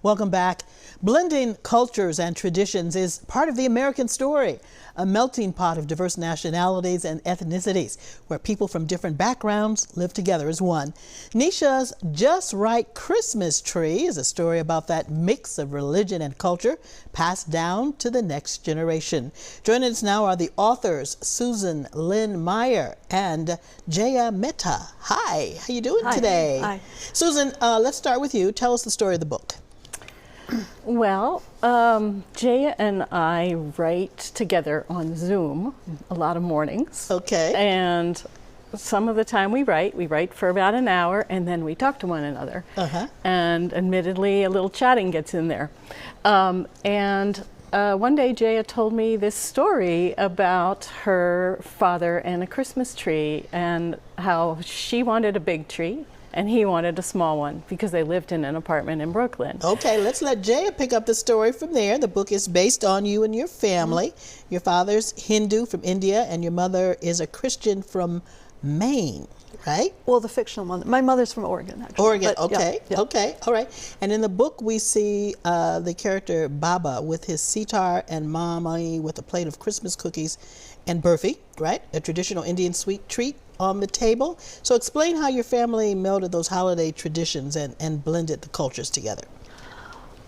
Welcome back. Blending cultures and traditions is part of the American story, a melting pot of diverse nationalities and ethnicities where people from different backgrounds live together as one. Nisha's Just Right Christmas Tree is a story about that mix of religion and culture passed down to the next generation. Joining us now are the authors Susan Lynn Meyer and Jaya Mehta. Hi, how you doing today? Hi. Susan, let's start with you. Tell us the story of the book. Well, Jaya and I write together on Zoom a lot of mornings. Okay. And some of the time we write for about an hour, and then we talk to one another. And admittedly, a little chatting gets in there. One day Jaya told me this story about her father and a Christmas tree, and how she wanted a big tree and he wanted a small one because they lived in an apartment in Brooklyn. Okay, let's let Jaya pick up the story from there. The book is based on you and your family. Your father's Hindu from India and your mother is a Christian from Maine, right? Well, the fictional one. My mother's from Oregon, actually. Oregon, but, okay, yeah. okay, all right. And in the book we see the character Baba with his sitar and Mommy with a plate of Christmas cookies and burfi, right? A traditional Indian sweet treat on the table. So explain how your family melded those holiday traditions and blended the cultures together.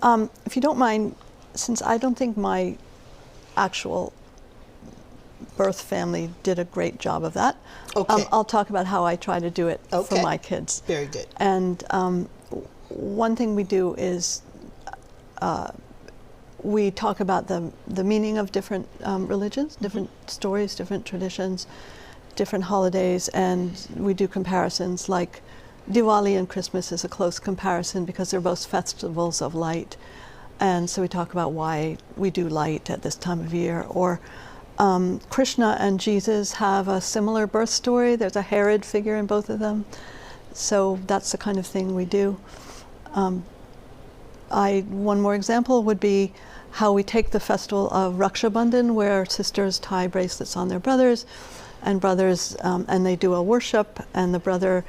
If you don't mind, since I don't think my actual birth family did a great job of that, okay. I'll talk about how I try to do it for my kids. Very good. And one thing we do is we talk about the meaning of different religions, different stories, different traditions, different holidays, and we do comparisons. Like Diwali and Christmas is a close comparison because they're both festivals of light, and so we talk about why we do light at this time of year. Or Krishna and Jesus have a similar birth story. There's a Herod figure in both of them, so that's the kind of thing we do. One more example would be how we take the festival of Raksha Bandhan, where sisters tie bracelets on their brothers, and they do a worship, and the brother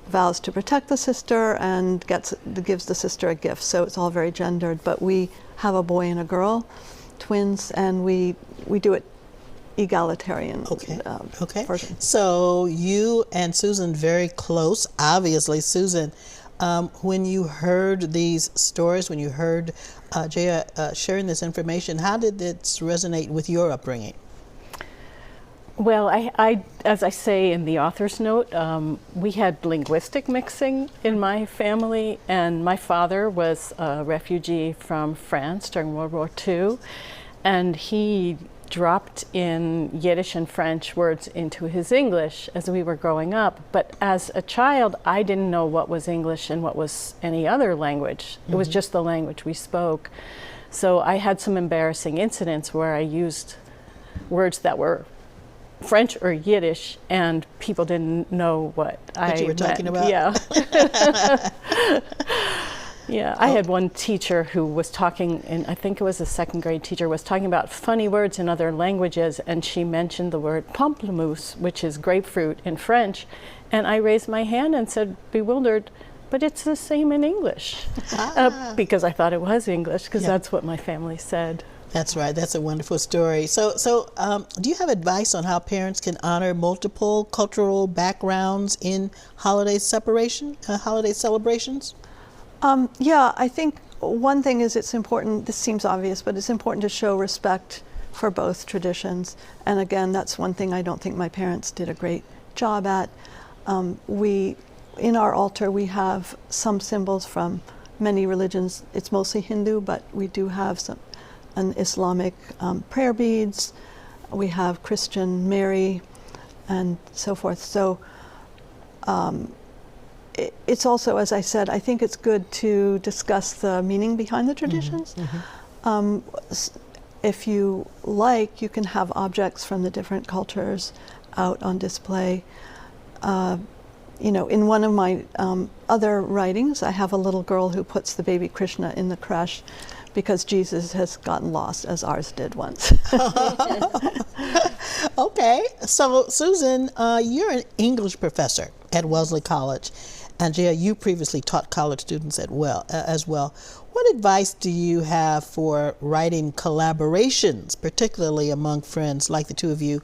vows to protect the sister and gives the sister a gift. So it's all very gendered, but we have a boy and a girl, twins, and we do it egalitarian. Okay. Version. So you and Susan very close, obviously. Susan, when you heard these stories, when you heard Jaya sharing this information, how did this resonate with your upbringing? Well, I as I say in the author's note, we had linguistic mixing in my family, and my father was a refugee from France during World War II, and he dropped in Yiddish and French words into his English as we were growing up. But as a child, I didn't know what was English and what was any other language. It was just the language we spoke. So I had some embarrassing incidents where I used words that were French or Yiddish, and people didn't know what you were talking about. Yeah. Yeah, I had one teacher who was talking, and I think it was a second grade teacher, was talking about funny words in other languages, and she mentioned the word pamplemousse, which is grapefruit in French, and I raised my hand and said, bewildered, but it's the same in English, because I thought it was English, because that's what my family said. That's right. That's a wonderful story. So, do you have advice on how parents can honor multiple cultural backgrounds in holiday celebrations? Yeah, I think one thing is it's important, this seems obvious, but it's important to show respect for both traditions. And again, that's one thing I don't think my parents did a great job at. In our altar, we have some symbols from many religions. It's mostly Hindu, but we do have an Islamic prayer beads. We have Christian Mary and so forth. So it's also, as I said, I think it's good to discuss the meaning behind the traditions. If you like, you can have objects from the different cultures out on display. In one of my other writings, I have a little girl who puts the baby Krishna in the creche because Jesus has gotten lost, as ours did once. Okay, so Susan, you're an English professor at Wellesley College, And Jaya, you previously taught college students as well. What advice do you have for writing collaborations, particularly among friends like the two of you?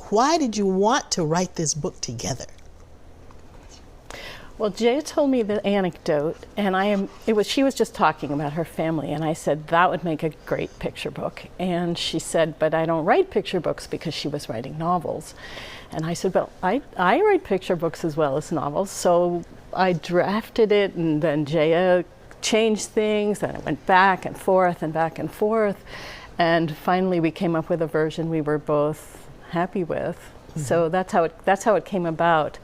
Why did you want to write this book together? Well, Jaya told me the anecdote, and she was just talking about her family, and I said that would make a great picture book. And she said, but I don't write picture books, because she was writing novels. And I said, well, I write picture books as well as novels. So I drafted it, and then Jaya changed things, and it went back and forth and back and forth. And finally we came up with a version we were both happy with. Mm-hmm. So that's how it came about.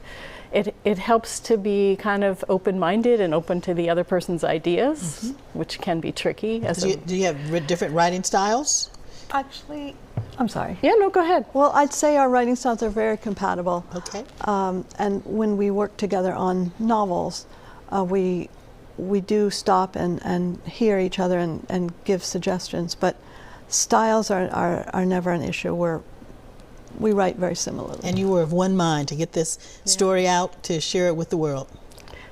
It helps to be kind of open-minded and open to the other person's ideas, mm-hmm. which can be tricky. Do you have different writing styles? Actually, I'm sorry. Yeah, no, go ahead. Well, I'd say our writing styles are very compatible. Okay. And when we work together on novels, we do stop and hear each other and give suggestions, but styles are never an issue. We write very similarly. And you were of one mind to get this story out, to share it with the world.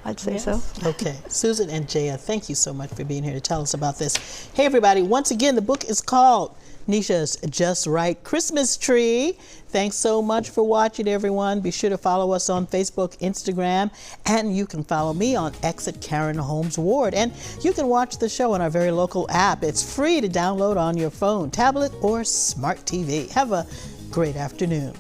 I'd say so. Okay. Susan and Jaya, thank you so much for being here to tell us about this. Hey, everybody. Once again, the book is called Nisha's Just Right Christmas Tree. Thanks so much for watching, everyone. Be sure to follow us on Facebook, Instagram, and you can follow me on X at Karen Holmes Ward. And you can watch the show on our very local app. It's free to download on your phone, tablet, or smart TV. Have a great afternoon.